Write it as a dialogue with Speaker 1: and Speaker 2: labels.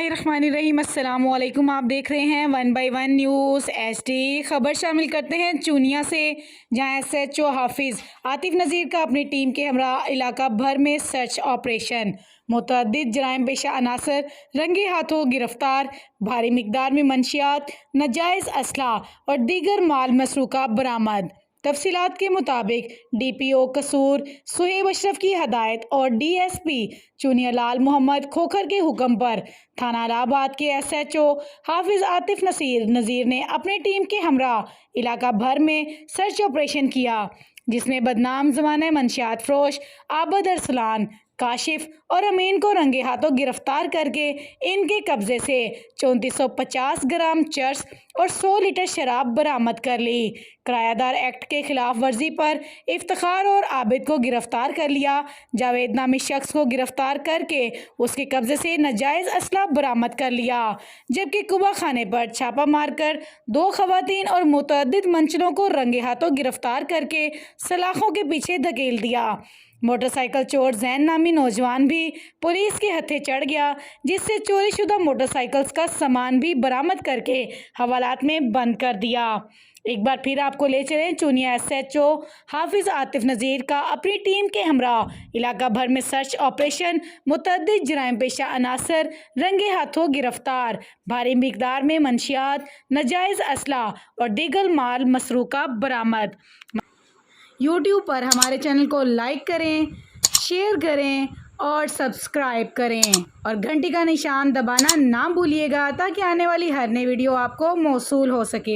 Speaker 1: बिस्मिल्लाहिर्रहमानिर्रहीम। अस्सलामुअलैकुम। आप देख रहे हैं 1 बाय 1 न्यूज़ एचडी। खबर शामिल करते हैं चूनिया से, जहां एसएचओ हाफिज़ आतिफ नज़ीर का अपनी टीम के हमरा इलाका भर में सर्च ऑपरेशन। मुतअद्दिद जराइम पेशा अनासर रंगे हाथों गिरफ्तार। भारी मिकदार में मंशियात, नाजायज़ असलाह और दीगर माल मसरूका बरामद। तफसीलात के मुताबिक डीपीओ कसूर सुहेब अशरफ की हदायत और डीएसपी चूनिया लाल मोहम्मद खोखर के हुक्म पर थाना इलाहाबाद के एसएचओ हाफिज़ आतिफ नज़ीर ने अपनी टीम के हमरा इलाका भर में सर्च ऑपरेशन किया, जिसमें बदनाम ज़माना मंशियात फरोश आबद अरसलान, काशिफ और अमीन को रंगे हाथों गिरफ्तार करके इनके कब्जे से 3450 ग्राम चर्स और 100 लीटर शराब बरामद कर ली। किरायादार एक्ट के खिलाफ वर्जी पर इफ्तिखार और आबिद को गिरफ्तार कर लिया। जावेद नामी शख्स को गिरफ्तार करके उसके कब्जे से नाजायज़ असला बरामद कर लिया, जबकि कुबा खाने पर छापा मारकर 2 खवातीन और मुतअद्दिद मंचलों को रंगे हाथों गिरफ्तार करके सलाखों के पीछे धकेल दिया। मोटरसाइकिल चोर जैन नामी नौजवान भी पुलिस के हत्थे चढ़ गया, जिससे चोरीशुदा मोटरसाइकिल्स का सामान भी बरामद करके हवालात में बंद कर दिया। एक बार फिर आपको ले चलें चूनिया एसएचओ हाफिज़ आतिफ नज़ीर का अपनी टीम के हमरा इलाका भर में सर्च ऑपरेशन। मुतअद्दिद जराइम पेशा अनासर रंगे हाथों गिरफ्तार। भारी मिकदार में मंशियात, नाजायज़ असला और दीगर माल मसरूका बरामद। यूट्यूब पर हमारे चैनल को लाइक करें, शेयर करें और सब्सक्राइब करें और घंटी का निशान दबाना ना भूलिएगा, ताकि आने वाली हर नई वीडियो आपको मौसूल हो सके।